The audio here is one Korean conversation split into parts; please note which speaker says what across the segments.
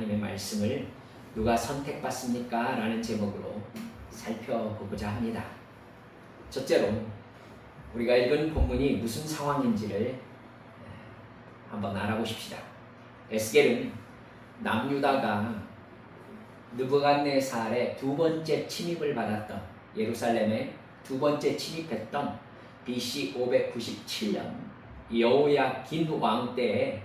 Speaker 1: 하나님의 말씀을 누가 선택받습니까? 라는 제목으로 살펴보고자 합니다. 첫째로 우리가 읽은 본문이 무슨 상황인지를 한번 알아보십시다. 에스겔은 남유다가 느부갓네살의 두 번째 침입을 받았던, 예루살렘에 두 번째 침입했던 BC 597년 여호야긴 왕 때에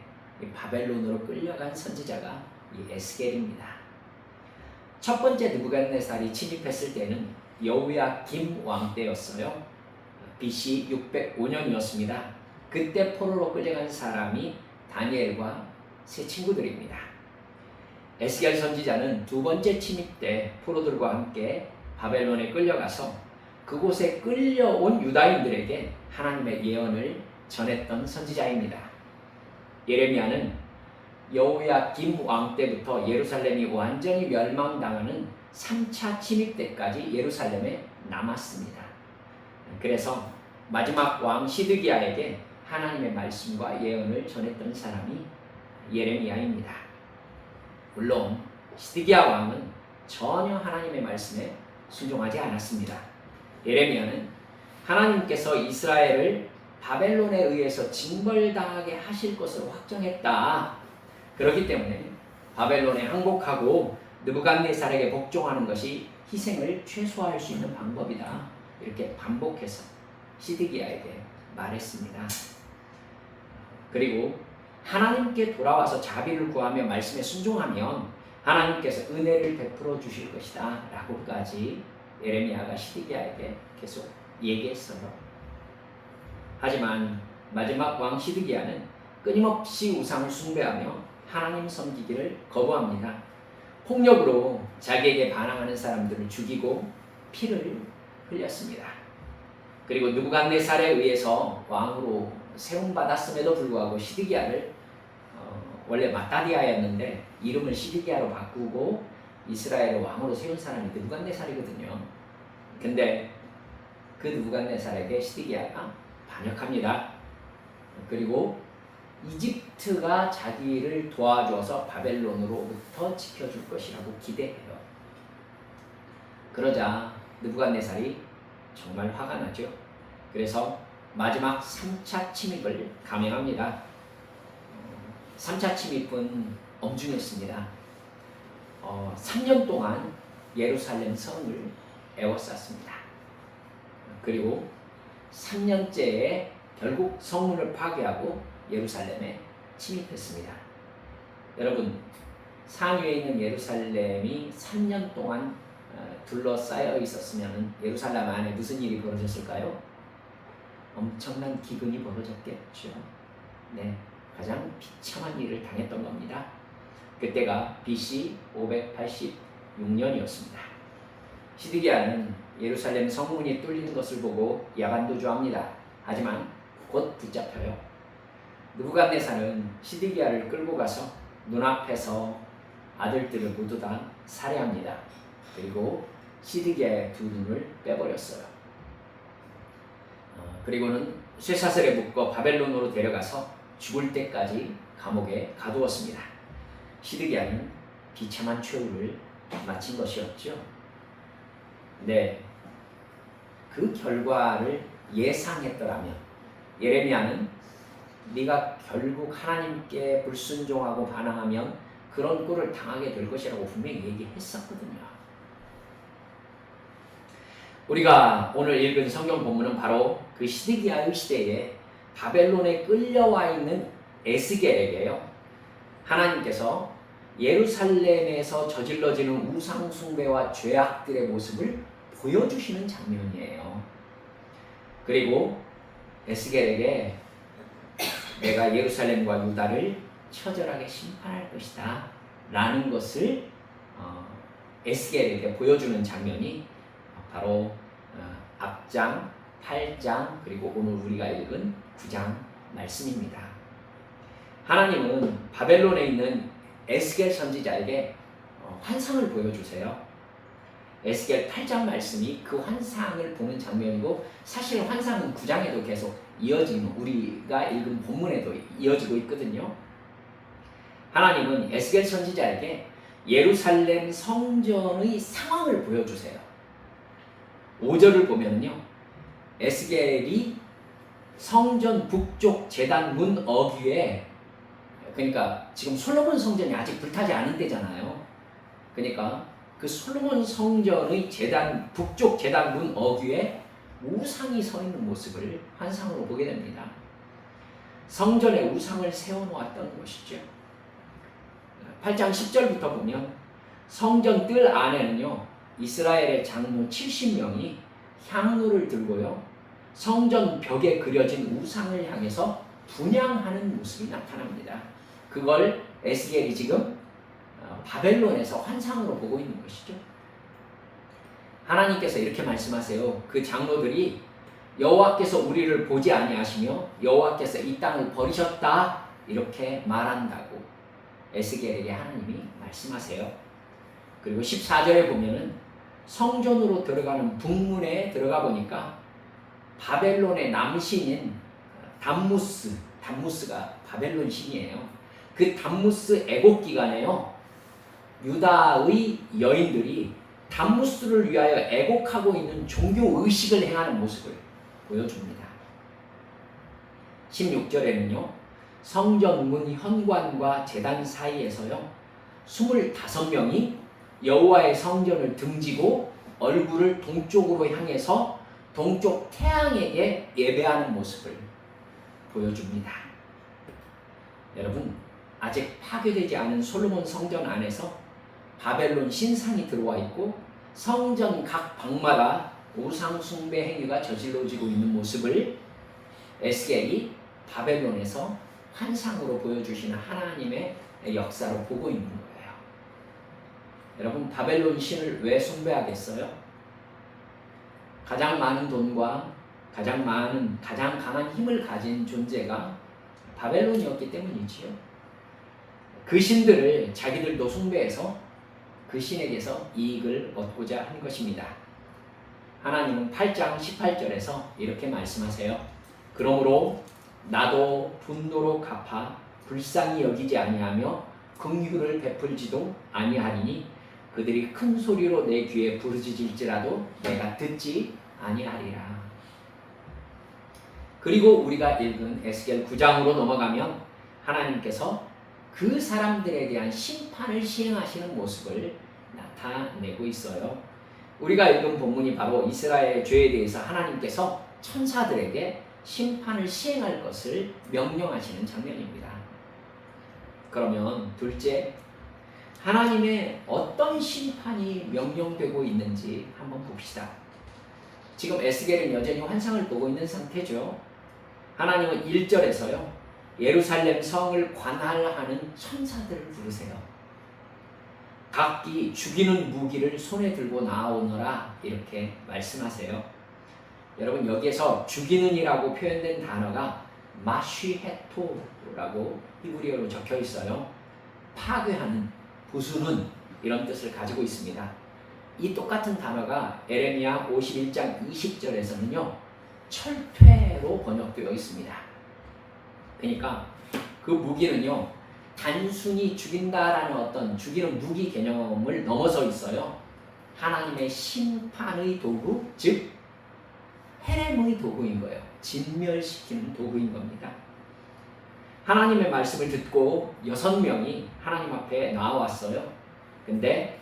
Speaker 1: 바벨론으로 끌려간 선지자가 이 에스겔입니다. 첫 번째 느부갓네살이 침입했을 때는 여호야긴 왕 때였어요. BC 605년이었습니다. 그때 포로로 끌려간 사람이 다니엘과 세 친구들입니다. 에스겔 선지자는 두 번째 침입 때 포로들과 함께 바벨론에 끌려가서 그곳에 끌려온 유다인들에게 하나님의 예언을 전했던 선지자입니다. 예레미야는 여호야김 왕 때부터 예루살렘이 완전히 멸망당하는 3차 침입 때까지 예루살렘에 남았습니다. 그래서 마지막 왕 시드기야에게 하나님의 말씀과 예언을 전했던 사람이 예레미야입니다. 물론 시드기야 왕은 전혀 하나님의 말씀에 순종하지 않았습니다. 예레미야는 하나님께서 이스라엘을 바벨론에 의해서 징벌당하게 하실 것으로 확정했다. 그렇기 때문에 바벨론에 항복하고 느부갓네살에게 복종하는 것이 희생을 최소화할 수 있는 방법이다. 이렇게 반복해서 시드기야에게 말했습니다. 그리고 하나님께 돌아와서 자비를 구하며 말씀에 순종하면 하나님께서 은혜를 베풀어 주실 것이다 라고까지 예레미야가 시드기야에게 계속 얘기했어요. 하지만 마지막 왕 시드기야는 끊임없이 우상을 숭배하며 하나님 섬기기를 거부합니다. 폭력으로 자기에게 반항하는 사람들을 죽이고 피를 흘렸습니다. 그리고 느부갓네살에 의해서 왕으로 세움받았음에도 불구하고 시드기야를 원래 마따디아였는데 이름을 시드기야로 바꾸고 이스라엘의 왕으로 세운 사람이 느부갓네살이거든요. 근데 그 느부갓네살에게 시드기야가 반역합니다. 그리고 이집트가 자기를 도와줘서 바벨론으로부터 지켜줄 것이라고 기대해요. 그러자 느부갓네살이 정말 화가 나죠. 그래서 마지막 3차 침입을 감행합니다. 3차 침입은 엄중했습니다. 3년 동안 예루살렘 성을 에워쌌습니다. 그리고 3년째에 결국 성문을 파괴하고 예루살렘에 침입했습니다. 여러분, 상위에 있는 예루살렘이 3년 동안 둘러싸여 있었으면 예루살렘 안에 무슨 일이 벌어졌을까요? 엄청난 기근이 벌어졌겠죠. 네, 가장 비참한 일을 당했던 겁니다. 그때가 BC 586년이었습니다. 시드기야는 예루살렘 성문이 뚫리는 것을 보고 야간도주합니다. 하지만 곧 붙잡혀요. 느부갓네살은 시드기야를 끌고 가서 눈앞에서 아들들을 모두 다 살해합니다. 그리고 시드기야의 두 눈을 빼버렸어요. 그리고는 쇠사슬에 묶어 바벨론으로 데려가서 죽을 때까지 감옥에 가두었습니다. 시드기야는 비참한 최후를 마친 것이었죠. 네, 그 결과를 예상했더라면 예레미야는 네가 결국 하나님께 불순종하고 반항하면 그런 꼴을 당하게 될 것이라고 분명히 얘기했었거든요. 우리가 오늘 읽은 성경 본문은 바로 그 시드기야의 시대에 바벨론에 끌려와 있는 에스겔에게요, 하나님께서 예루살렘에서 저질러지는 우상 숭배와 죄악들의 모습을 보여주시는 장면이에요. 그리고 에스겔에게 내가 예루살렘과 유다를 처절하게 심판할 것이다 라는 것을 에스겔에게 보여주는 장면이 바로 앞장, 8장, 그리고 오늘 우리가 읽은 9장 말씀입니다. 하나님은 바벨론에 있는 에스겔 선지자에게 환상을 보여주세요. 에스겔 8장 말씀이 그 환상을 보는 장면이고, 사실 환상은 9장에도 계속 이어지는, 우리가 읽은 본문에도 이어지고 있거든요. 하나님은 에스겔 선지자에게 예루살렘 성전의 상황을 보여주세요. 5절을 보면요, 에스겔이 성전 북쪽 제단 문 어귀에, 그러니까 지금 솔로몬 성전이 아직 불타지 않은 때잖아요. 그러니까 그 솔로몬 성전의 제단 북쪽 제단 문 어귀에 우상이 서 있는 모습을 환상으로 보게 됩니다. 성전에 우상을 세워놓았던 것이죠. 8장 10절부터 보면 성전 뜰 안에는요, 이스라엘의 장로 70명이 향로를 들고요, 성전 벽에 그려진 우상을 향해서 분향하는 모습이 나타납니다. 그걸 에스겔이 지금 바벨론에서 환상으로 보고 있는 것이죠. 하나님께서 이렇게 말씀하세요. 그 장로들이 여호와께서 우리를 보지 아니하시며 여호와께서 이 땅을 버리셨다, 이렇게 말한다고 에스겔에게 하나님이 말씀하세요. 그리고 14절에 보면은 성전으로 들어가는 북문에 들어가 보니까 바벨론의 남신인 담무스가 바벨론 신이에요. 그 담무스 애곡 기간에요, 유다의 여인들이 담무스를 위하여 애곡하고 있는 종교 의식을 행하는 모습을 보여줍니다. 16절에는요, 성전 문 현관과 제단 사이에서요, 25명이 여호와의 성전을 등지고 얼굴을 동쪽으로 향해서 동쪽 태양에게 예배하는 모습을 보여줍니다. 여러분, 아직 파괴되지 않은 솔로몬 성전 안에서 바벨론 신상이 들어와 있고 성전 각 방마다 우상 숭배 행위가 저질러지고 있는 모습을 에스겔이 바벨론에서 환상으로 보여주시는 하나님의 역사로 보고 있는 거예요. 여러분, 바벨론 신을 왜 숭배하겠어요? 가장 많은 돈과 가장 강한 힘을 가진 존재가 바벨론이었기 때문이지요. 그 신들을 자기들도 숭배해서 그 신에게서 이익을 얻고자 한 것입니다. 하나님은 8장 18절에서 이렇게 말씀하세요. 그러므로 나도 분노로 갚아 불쌍히 여기지 아니하며 긍휼을 베풀지도 아니하리니 그들이 큰 소리로 내 귀에 부르짖을지라도 내가 듣지 아니하리라. 그리고 우리가 읽은 에스겔 9장으로 넘어가면 하나님께서 그 사람들에 대한 심판을 시행하시는 모습을 나타내고 있어요. 우리가 읽은 본문이 바로 이스라엘의 죄에 대해서 하나님께서 천사들에게 심판을 시행할 것을 명령하시는 장면입니다. 그러면 둘째, 하나님의 어떤 심판이 명령되고 있는지 한번 봅시다. 지금 에스겔은 여전히 환상을 보고 있는 상태죠. 하나님은 1절에서요, 예루살렘 성을 관할하는 천사들을 부르세요. 각기 죽이는 무기를 손에 들고 나오너라, 이렇게 말씀하세요. 여러분, 여기에서 죽이는이라고 표현된 단어가 마쉬헤토라고 히브리어로 적혀 있어요. 파괴하는, 부수는, 이런 뜻을 가지고 있습니다. 이 똑같은 단어가 에레미야 51장 20절에서는요 철퇴로 번역되어 있습니다. 그러니까 그 무기는요 단순히 죽인다라는 어떤 죽이는 무기 개념을 넘어서 있어요. 하나님의 심판의 도구, 즉 헤렘의 도구인 거예요. 진멸시키는 도구인 겁니다. 하나님의 말씀을 듣고 6명이 하나님 앞에 나와왔어요. 근데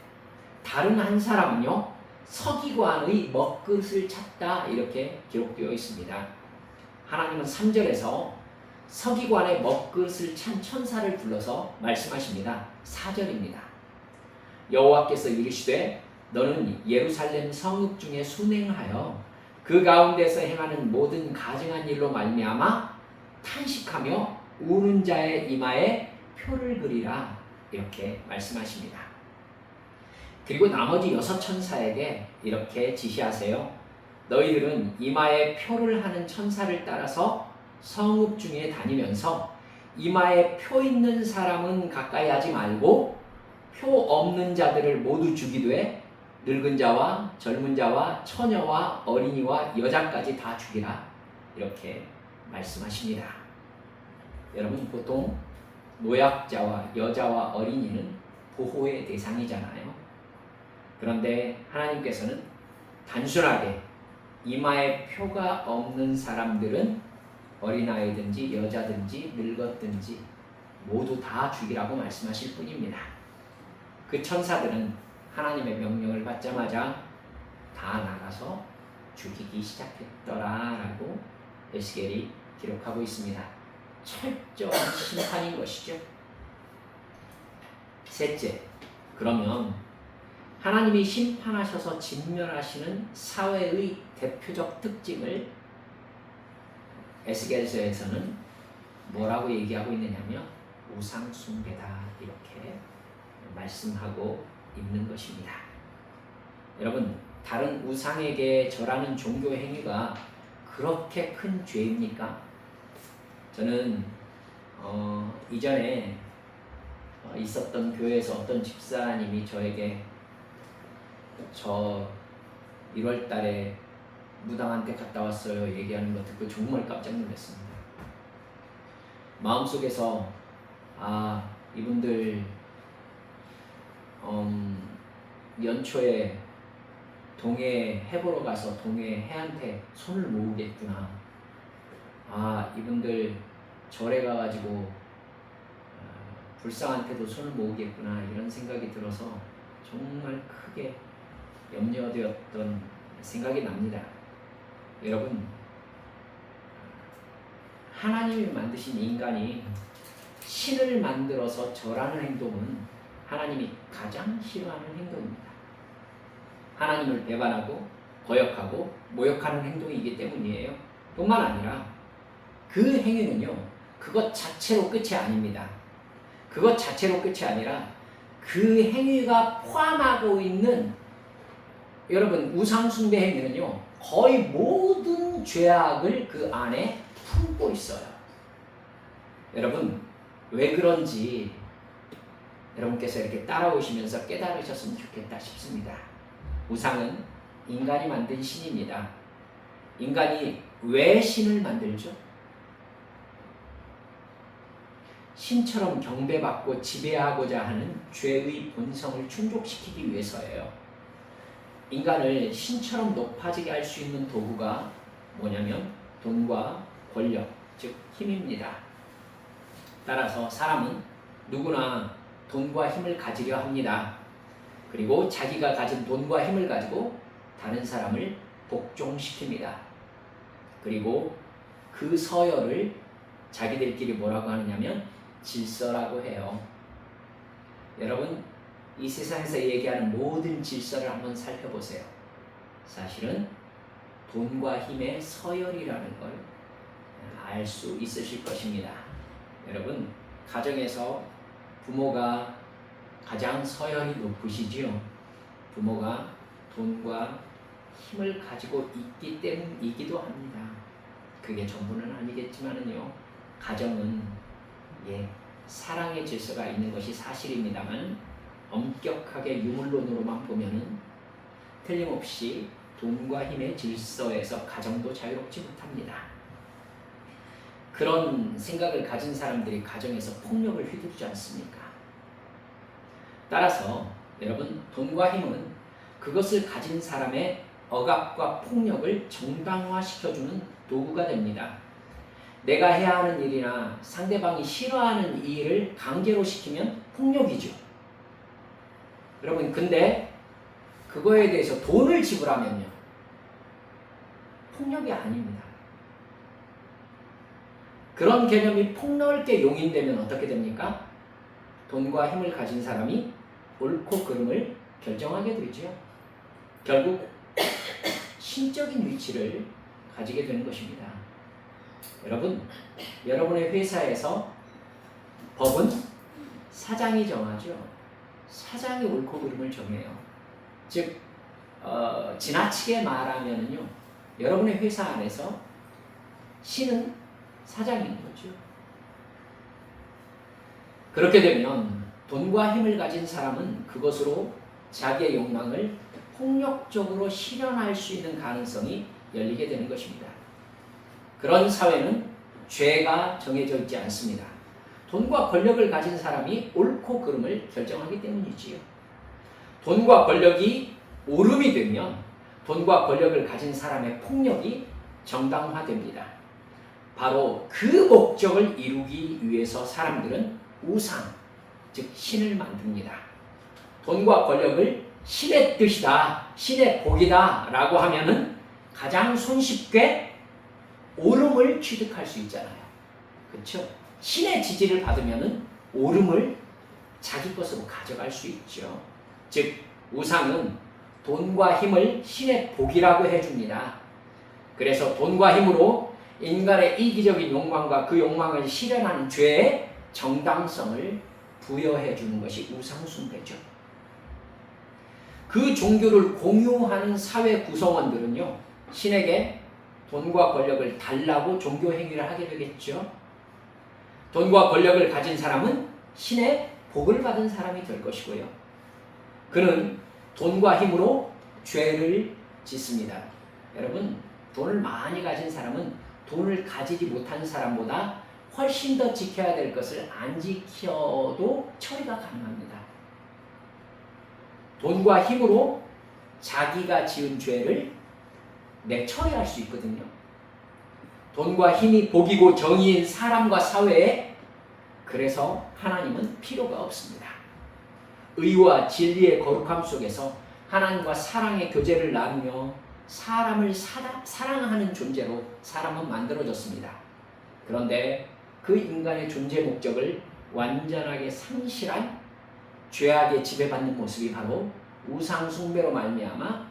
Speaker 1: 다른 한 사람은요 서기관의 먹그릇을 찾다, 이렇게 기록되어 있습니다. 하나님은 3절에서 서기관의 먹그릇을 찬 천사를 불러서 말씀하십니다. 4절입니다. 여호와께서 이르시되 너는 예루살렘 성읍 중에 순행하여 그 가운데서 행하는 모든 가증한 일로 말미암아 탄식하며 우는 자의 이마에 표를 그리라, 이렇게 말씀하십니다. 그리고 나머지 6 천사에게 이렇게 지시하세요. 너희들은 이마에 표를 하는 천사를 따라서 성읍 중에 다니면서 이마에 표 있는 사람은 가까이 하지 말고 표 없는 자들을 모두 죽이되 늙은 자와 젊은 자와 처녀와 어린이와 여자까지 다 죽이라, 이렇게 말씀하십니다. 여러분, 보통 노약자와 여자와 어린이는 보호의 대상이잖아요. 그런데 하나님께서는 단순하게 이마에 표가 없는 사람들은 어린아이든지 여자든지 늙었든지 모두 다 죽이라고 말씀하실 뿐입니다. 그 천사들은 하나님의 명령을 받자마자 다 나가서 죽이기 시작했더라라고 에스겔이 기록하고 있습니다. 철저한 심판인 것이죠. 셋째, 그러면 하나님이 심판하셔서 진멸하시는 사회의 대표적 특징을 에스겔서에서는 뭐라고 얘기하고 있느냐면 우상 숭배다 이렇게 말씀하고 있는 것입니다. 여러분, 다른 우상에게 절하는 종교 행위가 그렇게 큰 죄입니까? 저는 이전에 있었던 교회에서 어떤 집사님이 저에게 저 1월 달에 무당한테 갔다 왔어요 얘기하는 거 듣고 정말 깜짝 놀랐습니다. 마음속에서 이분들 연초에 동해 해보러 가서 동해 해한테 손을 모으겠구나. 이분들 절에 가가지고 불상한테도 손을 모으겠구나 이런 생각이 들어서 정말 크게 염려되었던 생각이 납니다. 여러분, 하나님이 만드신 인간이 신을 만들어서 절하는 행동은 하나님이 가장 싫어하는 행동입니다. 하나님을 배반하고 거역하고 모욕하는 행동이기 때문이에요. 뿐만 아니라 그 행위는요, 그것 자체로 끝이 아닙니다. 그것 자체로 끝이 아니라 그 행위가 포함하고 있는 여러분 우상 숭배 행위는요 거의 모든 죄악을 그 안에 품고 있어요. 여러분 왜 그런지 여러분께서 이렇게 따라오시면서 깨달으셨으면 좋겠다 싶습니다. 우상은 인간이 만든 신입니다. 인간이 왜 신을 만들죠? 신처럼 경배받고 지배하고자 하는 죄의 본성을 충족시키기 위해서예요. 인간을 신처럼 높아지게 할 수 있는 도구가 뭐냐면 돈과 권력, 즉 힘입니다. 따라서 사람은 누구나 돈과 힘을 가지려 합니다. 그리고 자기가 가진 돈과 힘을 가지고 다른 사람을 복종시킵니다. 그리고 그 서열을 자기들끼리 뭐라고 하느냐면 질서라고 해요. 여러분, 이 세상에서 얘기하는 모든 질서를 한번 살펴보세요. 사실은 돈과 힘의 서열이라는 걸 알 수 있으실 것입니다. 여러분, 가정에서 부모가 가장 서열이 높으시지요. 부모가 돈과 힘을 가지고 있기 때문이기도 합니다. 그게 전부는 아니겠지만은요. 가정은 사랑의 질서가 있는 것이 사실입니다만 엄격하게 유물론으로만 보면은 틀림없이 돈과 힘의 질서에서 가정도 자유롭지 못합니다. 그런 생각을 가진 사람들이 가정에서 폭력을 휘두르지 않습니까? 따라서 여러분, 돈과 힘은 그것을 가진 사람의 억압과 폭력을 정당화시켜주는 도구가 됩니다. 내가 해야 하는 일이나 상대방이 싫어하는 일을 강제로 시키면 폭력이죠. 여러분, 근데 그거에 대해서 돈을 지불하면요, 폭력이 아닙니다. 그런 개념이 폭넓게 용인되면 어떻게 됩니까? 돈과 힘을 가진 사람이 옳고 그름을 결정하게 되죠. 결국 신적인 위치를 가지게 되는 것입니다. 여러분, 여러분의 회사에서 법은 사장이 정하죠. 사장이 옳고 그름을 정해요. 즉 지나치게 말하면요, 여러분의 회사 안에서 신은 사장인 거죠. 그렇게 되면 돈과 힘을 가진 사람은 그것으로 자기의 욕망을 폭력적으로 실현할 수 있는 가능성이 열리게 되는 것입니다. 그런 사회는 죄가 정해져 있지 않습니다. 돈과 권력을 가진 사람이 옳고 그름을 결정하기 때문이지요. 돈과 권력이 오름이 되면 돈과 권력을 가진 사람의 폭력이 정당화됩니다. 바로 그 목적을 이루기 위해서 사람들은 우상, 즉 신을 만듭니다. 돈과 권력을 신의 뜻이다, 신의 복이다 라고 하면은 가장 손쉽게 오름을 취득할 수 있잖아요. 그렇죠? 신의 지지를 받으면은 오름을 자기 것으로 가져갈 수 있죠. 즉 우상은 돈과 힘을 신의 복이라고 해줍니다. 그래서 돈과 힘으로 인간의 이기적인 욕망과 그 욕망을 실현하는 죄의 정당성을 부여해 주는 것이 우상숭배죠. 그 종교를 공유하는 사회 구성원들은요, 신에게 돈과 권력을 달라고 종교 행위를 하게 되겠죠. 돈과 권력을 가진 사람은 신의 복을 받은 사람이 될 것이고요. 그는 돈과 힘으로 죄를 짓습니다. 여러분, 돈을 많이 가진 사람은 돈을 가지지 못한 사람보다 훨씬 더 지켜야 될 것을 안 지켜도 처리가 가능합니다. 돈과 힘으로 자기가 지은 죄를 처리할 수 있거든요. 돈과 힘이 복이고 정의인 사람과 사회에 그래서 하나님은 필요가 없습니다. 의와 진리의 거룩함 속에서 하나님과 사랑의 교제를 나누며 사람을 사랑하는 존재로 사람은 만들어졌습니다. 그런데 그 인간의 존재 목적을 완전하게 상실한 죄악에 지배받는 모습이 바로 우상 숭배로 말미암아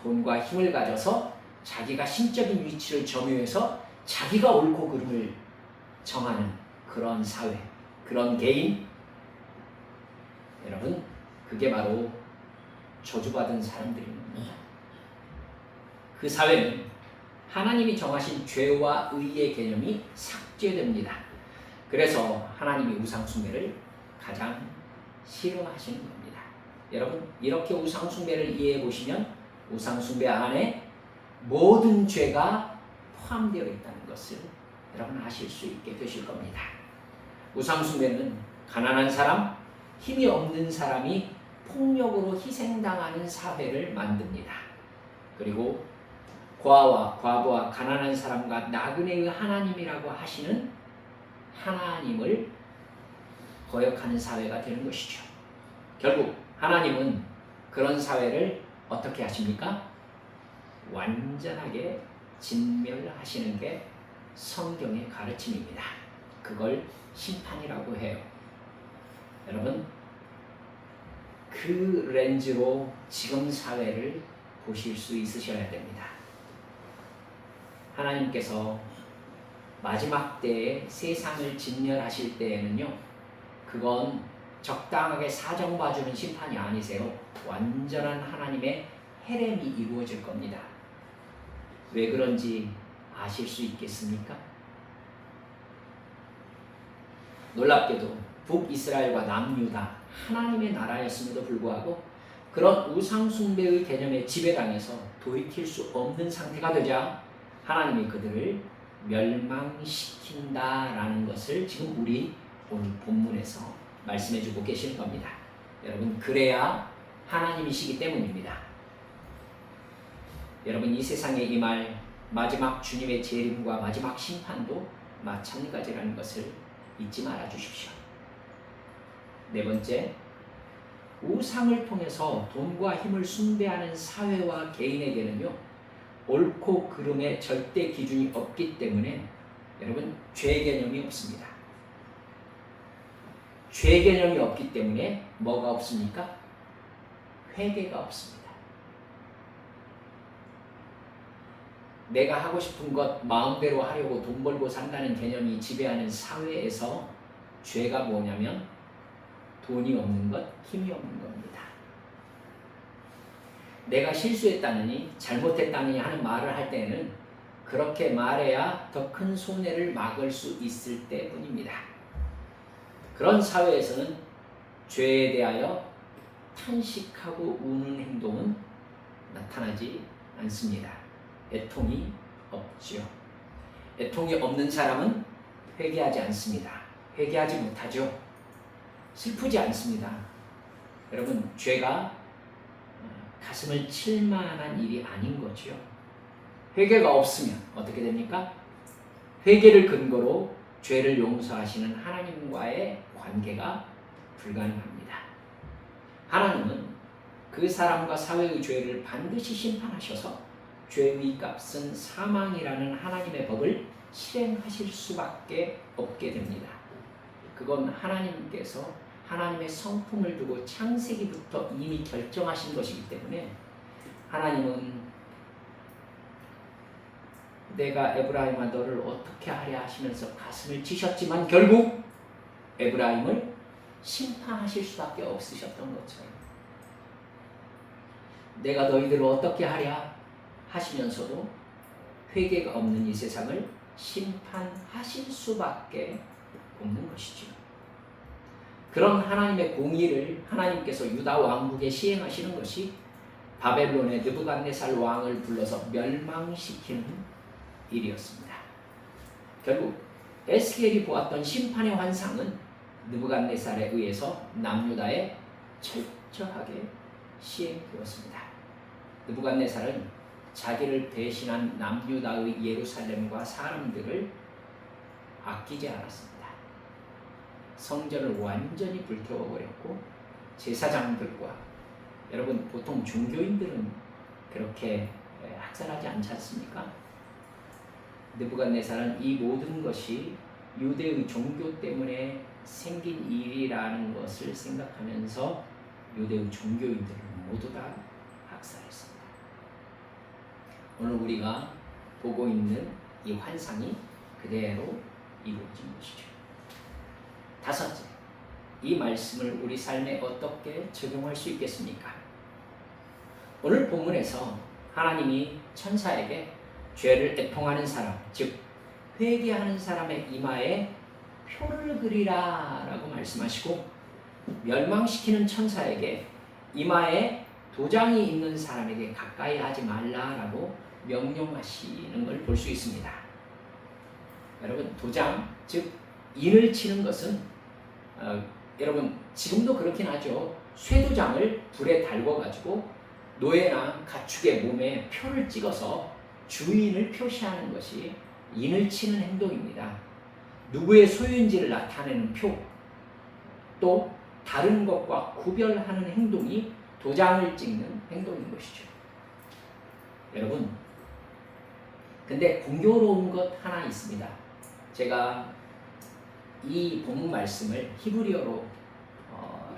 Speaker 1: 돈과 힘을 가져서 자기가 신적인 위치를 점유해서 자기가 옳고 그름을 정하는 그런 사회, 그런 개인, 여러분, 그게 바로 저주받은 사람들입니다. 그 사회는 하나님이 정하신 죄와 의의 개념이 삭제됩니다. 그래서 하나님이 우상숭배를 가장 싫어하시는 겁니다. 여러분, 이렇게 우상숭배를 이해해 보시면 우상숭배 안에 모든 죄가 포함되어 있다는 것을 여러분 아실 수 있게 되실 겁니다. 우상숭배는 가난한 사람, 힘이 없는 사람이 폭력으로 희생당하는 사회를 만듭니다. 그리고 고아와 과부와 가난한 사람과 나그네의 하나님이라고 하시는 하나님을 거역하는 사회가 되는 것이죠. 결국 하나님은 그런 사회를 어떻게 하십니까? 완전하게 진멸하시는 게 성경의 가르침입니다. 그걸 심판이라고 해요. 여러분, 그 렌즈로 지금 사회를 보실 수 있으셔야 됩니다. 하나님께서 마지막 때에 세상을 진멸하실 때에는요, 그건 적당하게 사정 봐주는 심판이 아니세요. 완전한 하나님의 헤렘이 이루어질 겁니다. 왜 그런지 아실 수 있겠습니까? 놀랍게도 북이스라엘과 남유다 하나님의 나라였음에도 불구하고 그런 우상숭배의 개념에 지배당해서 돌이킬 수 없는 상태가 되자 하나님이 그들을 멸망시킨다라는 것을 지금 우리 오늘 본문에서 말씀해주고 계시는 겁니다. 여러분, 그래야 하나님이시기 때문입니다. 여러분, 이 세상에 임할 마지막 주님의 재림과 마지막 심판도 마찬가지라는 것을 잊지 말아 주십시오. 네 번째, 우상을 통해서 돈과 힘을 숭배하는 사회와 개인에게는요, 옳고 그름의 절대 기준이 없기 때문에 여러분, 죄 개념이 없습니다. 죄 개념이 없기 때문에 뭐가 없습니까? 회개가 없습니다. 내가 하고 싶은 것 마음대로 하려고 돈 벌고 산다는 개념이 지배하는 사회에서 죄가 뭐냐면 돈이 없는 것, 힘이 없는 겁니다. 내가 실수했다느니 잘못했다느니 하는 말을 할 때는 그렇게 말해야 더 큰 손해를 막을 수 있을 때뿐입니다. 그런 사회에서는 죄에 대하여 탄식하고 우는 행동은 나타나지 않습니다. 애통이 없죠. 애통이 없는 사람은 회개하지 않습니다. 회개하지 못하죠. 슬프지 않습니다. 여러분, 죄가 가슴을 칠 만한 일이 아닌 거죠. 회개가 없으면 어떻게 됩니까? 회개를 근거로 죄를 용서하시는 하나님과의 관계가 불가능합니다. 하나님은 그 사람과 사회의 죄를 반드시 심판하셔서 죄의 값은 사망이라는 하나님의 법을 실행하실 수밖에 없게 됩니다. 그건 하나님께서 하나님의 성품을 두고 창세기부터 이미 결정하신 것이기 때문에 하나님은 내가 에브라임아 너를 어떻게 하랴 하시면서 가슴을 치셨지만 결국 에브라임을 심판하실 수밖에 없으셨던 것처럼 내가 너희들을 어떻게 하랴 하시면서도 회개가 없는 이 세상을 심판하실 수밖에 없는 것이죠. 그런 하나님의 공의를 하나님께서 유다 왕국에 시행하시는 것이 바벨론의 느부갓네살 왕을 불러서 멸망시키는 일이었습니다. 결국 에스겔이 보았던 심판의 환상은 느부갓네살에 의해서 남유다에 철저하게 시행되었습니다. 느부갓네살은 자기를 배신한 남유다의 예루살렘과 사람들을 아끼지 않았습니다. 성전을 완전히 불태워버렸고 제사장들과 여러분 보통 종교인들은 그렇게 학살하지 않지 않습니까? 느부갓네살은 이 모든 것이 유대의 종교 때문에 생긴 일이라는 것을 생각하면서 유대의 종교인들을 모두 다 학살했습니다. 오늘 우리가 보고 있는 이 환상이 그대로 이루어진 것이죠. 다섯째, 이 말씀을 우리 삶에 어떻게 적용할 수 있겠습니까? 오늘 본문에서 하나님이 천사에게 죄를 애통하는 사람, 즉 회개하는 사람의 이마에 표를 그리라 라고 말씀하시고 멸망시키는 천사에게 이마에 도장이 있는 사람에게 가까이 하지 말라라고 명령하시는 걸 볼 수 있습니다. 여러분, 도장, 즉 인을 치는 것은 여러분 지금도 그렇긴 하죠. 쇠도장을 불에 달궈가지고 노예나 가축의 몸에 표를 찍어서 주인을 표시하는 것이 인을 치는 행동입니다. 누구의 소유인지를 나타내는 표, 또 다른 것과 구별하는 행동이 도장을 찍는 행동인 것이죠. 여러분, 근데 공교로운 것 하나 있습니다. 제가 이 본문 말씀을 히브리어로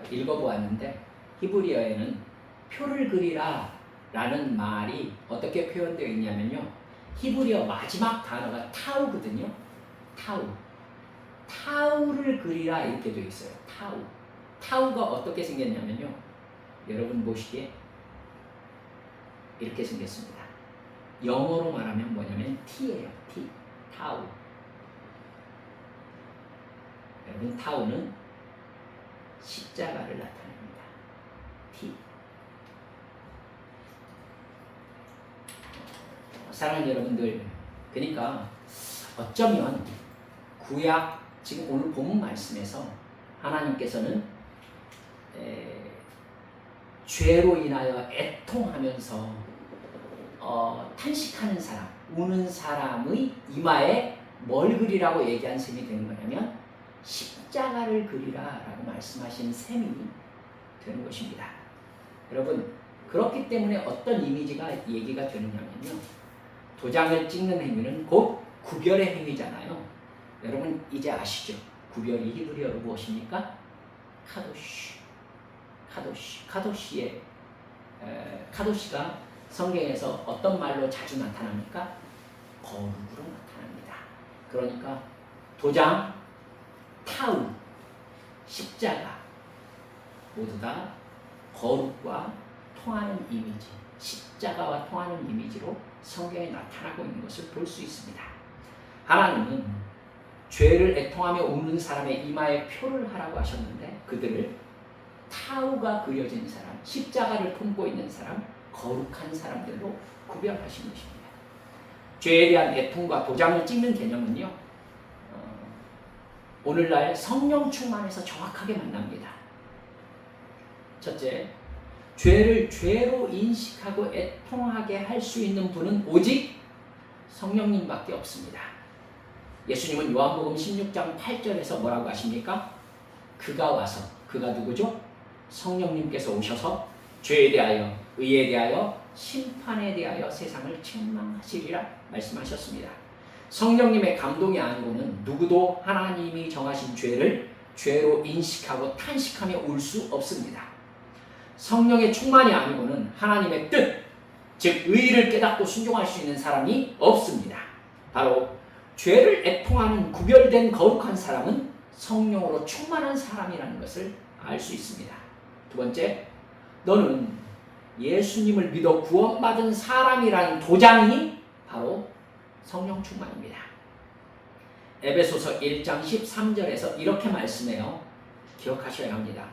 Speaker 1: 읽어보았는데 히브리어에는 표를 그리라 라는 말이 어떻게 표현되어 있냐면요, 히브리어 마지막 단어가 타우거든요. 타우를 그리라 이렇게 되어 있어요. 타우가 어떻게 생겼냐면요, 여러분 보시기에 이렇게 생겼습니다. 영어로 말하면 뭐냐면 T예요. 타우. 여러분, 타우는 십자가를 나타냅니다. T. 사랑하는 여러분들, 그러니까 어쩌면 구약, 지금 오늘 본문 말씀에서 하나님께서는 죄로 인하여 애통하면서 탄식하는 사람, 우는 사람의 이마에 뭘 그리라고 얘기한 셈이 되는 거냐면 십자가를 그리라 라고 말씀하신 셈이 되는 것입니다. 여러분, 그렇기 때문에 어떤 이미지가 얘기가 되느냐면요, 도장을 찍는 행위는 곧 구별의 행위잖아요. 여러분 이제 아시죠? 구별이 히브리어로 무엇입니까? 카도시가 성경에서 어떤 말로 자주 나타납니까? 거룩으로 나타납니다. 그러니까 도장, 타우, 십자가 모두 다 거룩과 통하는 이미지, 십자가와 통하는 이미지로 성경에 나타나고 있는 것을 볼 수 있습니다. 하나님은 죄를 애통하며 우는 사람의 이마에 표를 하라고 하셨는데 그들을 타우가 그려진 사람, 십자가를 품고 있는 사람, 거룩한 사람들로 구별하신 것입니다. 죄에 대한 애통과 도장을 찍는 개념은요, 오늘날 성령 충만에서 정확하게 만납니다. 첫째, 죄를 죄로 인식하고 애통하게 할 수 있는 분은 오직 성령님밖에 없습니다. 예수님은 요한복음 16장 8절에서 뭐라고 하십니까? 그가 와서, 그가 누구죠? 성령님께서 오셔서 죄에 대하여, 의에 대하여, 심판에 대하여 세상을 책망하시리라 말씀하셨습니다. 성령님의 감동이 아니고는 누구도 하나님이 정하신 죄를 죄로 인식하고 탄식하며 울 수 없습니다. 성령의 충만이 아니고는 하나님의 뜻, 즉 의를 깨닫고 순종할 수 있는 사람이 없습니다. 바로 죄를 애통하는 구별된 거룩한 사람은 성령으로 충만한 사람이라는 것을 알 수 있습니다. 두 번째, 너는 예수님을 믿어 구원받은 사람이라는 도장이 바로 성령 충만입니다. 에베소서 1장 13절에서 이렇게 말씀해요. 기억하셔야 합니다.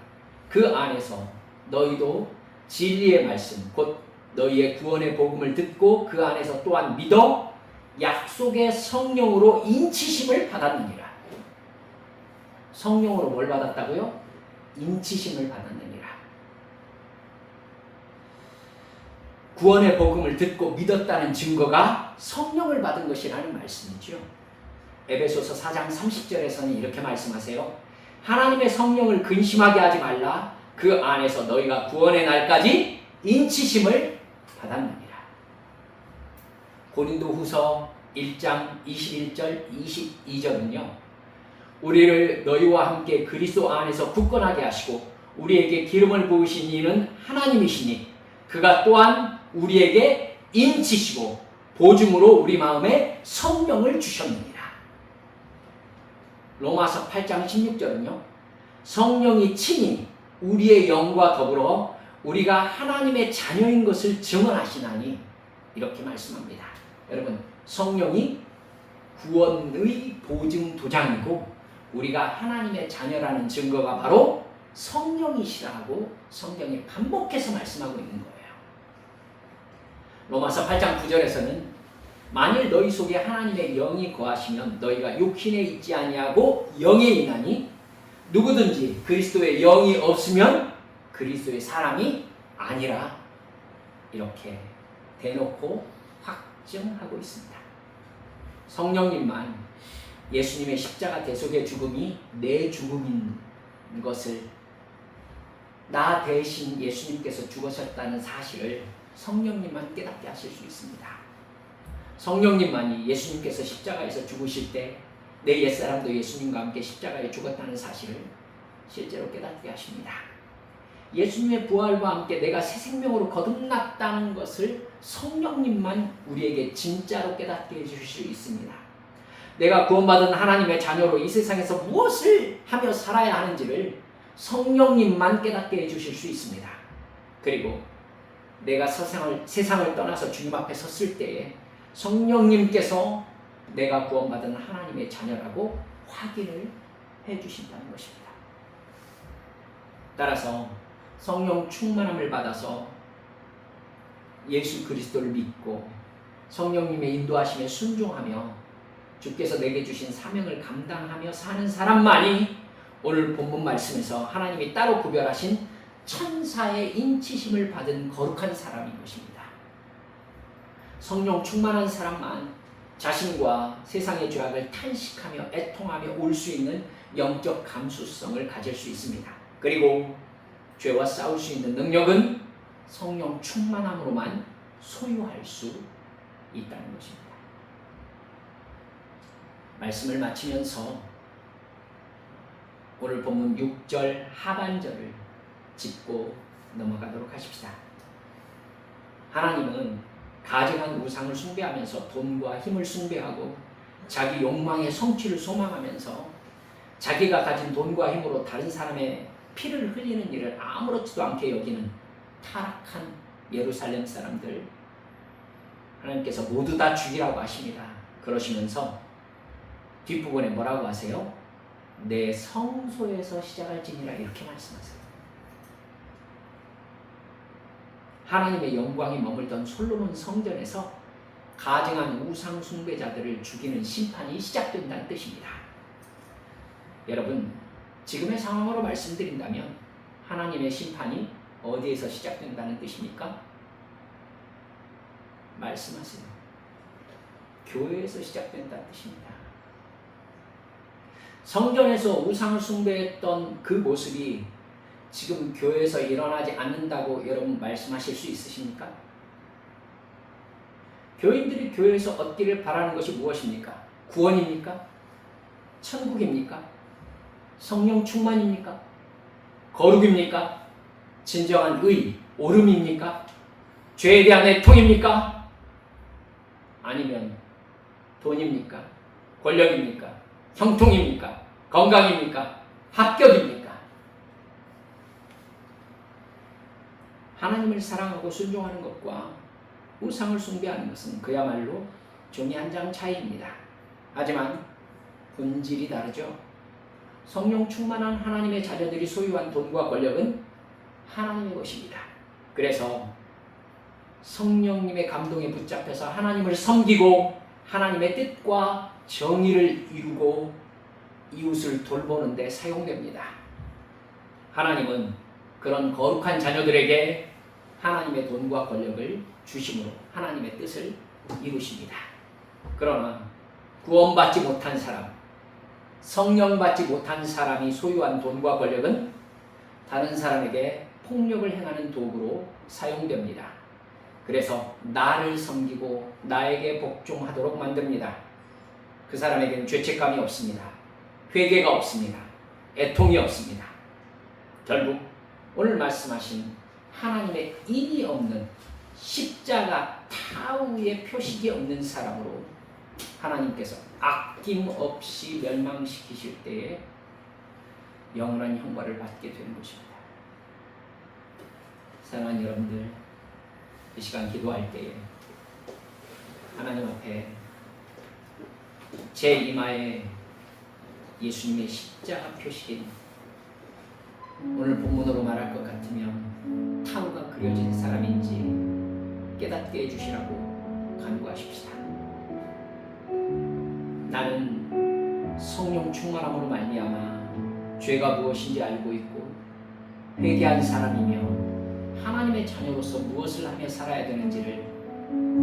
Speaker 1: 그 안에서 너희도 진리의 말씀, 곧 너희의 구원의 복음을 듣고 그 안에서 또한 믿어 약속의 성령으로 인치심을 받았느니라. 성령으로 뭘 받았다고요? 인치심을 받았느니라. 구원의 복음을 듣고 믿었다는 증거가 성령을 받은 것이라는 말씀이죠. 에베소서 4장 30절에서는 이렇게 말씀하세요. 하나님의 성령을 근심하게 하지 말라. 그 안에서 너희가 구원의 날까지 인치심을 받았느니라. 고린도후서 1장 21절 22절은요. 우리를 너희와 함께 그리스도 안에서 굳건하게 하시고 우리에게 기름을 부으신 이는 하나님이시니 그가 또한 우리에게 인치시고 보증으로 우리 마음에 성령을 주셨느니라. 로마서 8장 16절은요. 성령이 친히 우리의 영과 더불어 우리가 하나님의 자녀인 것을 증언하시나니 이렇게 말씀합니다. 여러분, 성령이 구원의 보증 도장이고 우리가 하나님의 자녀라는 증거가 바로 성령이시라고 성경이 반복해서 말씀하고 있는 거예요. 로마서 8장 9절에서는 만일 너희 속에 하나님의 영이 거하시면 너희가 육신에 있지 아니하고 영에 있나니 누구든지 그리스도의 영이 없으면 그리스도의 사람이 아니라 이렇게 대놓고 확증하고 있습니다. 성령님만 예수님의 십자가 대속의 죽음이 내 죽음인 것을 나 대신 예수님께서 죽으셨다는 사실을 성령님만 깨닫게 하실 수 있습니다. 성령님만이 예수님께서 십자가에서 죽으실 때 내 옛사람도 예수님과 함께 십자가에 죽었다는 사실을 실제로 깨닫게 하십니다. 예수님의 부활과 함께 내가 새 생명으로 거듭났다는 것을 성령님만 우리에게 진짜로 깨닫게 해주실 수 있습니다. 내가 구원받은 하나님의 자녀로 이 세상에서 무엇을 하며 살아야 하는지를 성령님만 깨닫게 해주실 수 있습니다. 그리고 내가 세상을 떠나서 주님 앞에 섰을 때에 성령님께서 내가 구원받은 하나님의 자녀라고 확인을 해주신다는 것입니다. 따라서 성령 충만함을 받아서 예수 그리스도를 믿고 성령님의 인도하심에 순종하며 주께서 내게 주신 사명을 감당하며 사는 사람만이 오늘 본문 말씀에서 하나님이 따로 구별하신 천사의 인치심을 받은 거룩한 사람인 것입니다. 성령 충만한 사람만 자신과 세상의 죄악을 탄식하며 애통하며 올 수 있는 영적 감수성을 가질 수 있습니다. 그리고 죄와 싸울 수 있는 능력은 성령 충만함으로만 소유할 수 있다는 것입니다. 말씀을 마치면서 오늘 본문 6절 하반절을 짚고 넘어가도록 하십시다. 하나님은 가증한 우상을 숭배하면서 돈과 힘을 숭배하고 자기 욕망의 성취를 소망하면서 자기가 가진 돈과 힘으로 다른 사람의 피를 흘리는 일을 아무렇지도 않게 여기는 타락한 예루살렘 사람들 하나님께서 모두 다 죽이라고 하십니다. 그러시면서 뒷부분에 뭐라고 하세요? 내 성소에서 시작할지니라 이렇게 말씀하세요. 하나님의 영광이 머물던 솔로몬 성전에서 가증한 우상 숭배자들을 죽이는 심판이 시작된다는 뜻입니다. 여러분, 지금의 상황으로 말씀드린다면 하나님의 심판이 어디에서 시작된다는 뜻입니까? 말씀하세요. 교회에서 시작된다는 뜻입니다. 성전에서 우상을 숭배했던 그 모습이 지금 교회에서 일어나지 않는다고 여러분 말씀하실 수 있으십니까? 교인들이 교회에서 얻기를 바라는 것이 무엇입니까? 구원입니까? 천국입니까? 성령 충만입니까? 거룩입니까? 진정한 의, 옳음입니까? 죄에 대한 애통입니까? 아니면 돈입니까? 권력입니까? 형통입니까? 건강입니까? 합격입니까? 하나님을 사랑하고 순종하는 것과 우상을 숭배하는 것은 그야말로 종이 한 장 차이입니다. 하지만 본질이 다르죠. 성령 충만한 하나님의 자녀들이 소유한 돈과 권력은 하나님의 것입니다. 그래서 성령님의 감동에 붙잡혀서 하나님을 섬기고 하나님의 뜻과 정의를 이루고 이웃을 돌보는 데 사용됩니다. 하나님은 그런 거룩한 자녀들에게 하나님의 돈과 권력을 주심으로 하나님의 뜻을 이루십니다. 그러나 구원받지 못한 사람, 성령받지 못한 사람이 소유한 돈과 권력은 다른 사람에게 폭력을 행하는 도구로 사용됩니다. 그래서 나를 섬기고 나에게 복종하도록 만듭니다. 그 사람에게는 죄책감이 없습니다. 회개가 없습니다. 애통이 없습니다. 결국 오늘 말씀하신 하나님의 인이 없는 십자가 타우의 표식이 없는 사람으로 하나님께서 아낌없이 멸망시키실 때에 영원한 형벌을 받게 되는 것입니다. 사랑하는 여러분들, 이 시간 기도할 때에 하나님 앞에 제 이마에 예수님의 십자가 표식인, 오늘 본문으로 말할 것 같으면 타우가 그려진 사람인지 깨닫게 해주시라고 간구하십시다. 나는 성령 충만함으로 말미암아 죄가 무엇인지 알고 있고 회개한 사람이며 하나님의 자녀로서 무엇을 하며 살아야 되는지를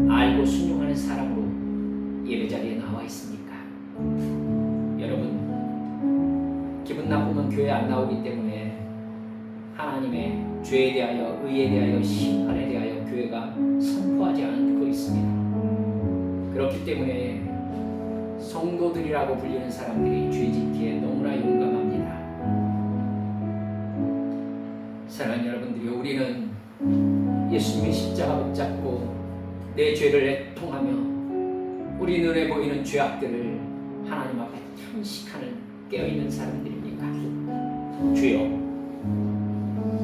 Speaker 1: 알고 순종하는 사람으로 예배자리에 나와 있습니까? 여러분, 기분 나쁘면 교회 안 나오기 때문에 하나님의 죄에 대하여, 의에 대하여, 심판에 대하여 교회가 선포하지 않고 있습니다. 그렇기 때문에 성도들이라고 불리는 사람들이 죄짓기에 너무나 용감합니다. 사랑하는 여러분들이, 우리는 예수님의 십자가 붙잡고 내 죄를 애통하며 우리 눈에 보이는 죄악들을 하나님 앞에 탄식하는 깨어있는 사람들입니까? 주여,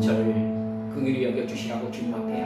Speaker 1: 저를 긍휼히 여겨주시라고 주님 앞에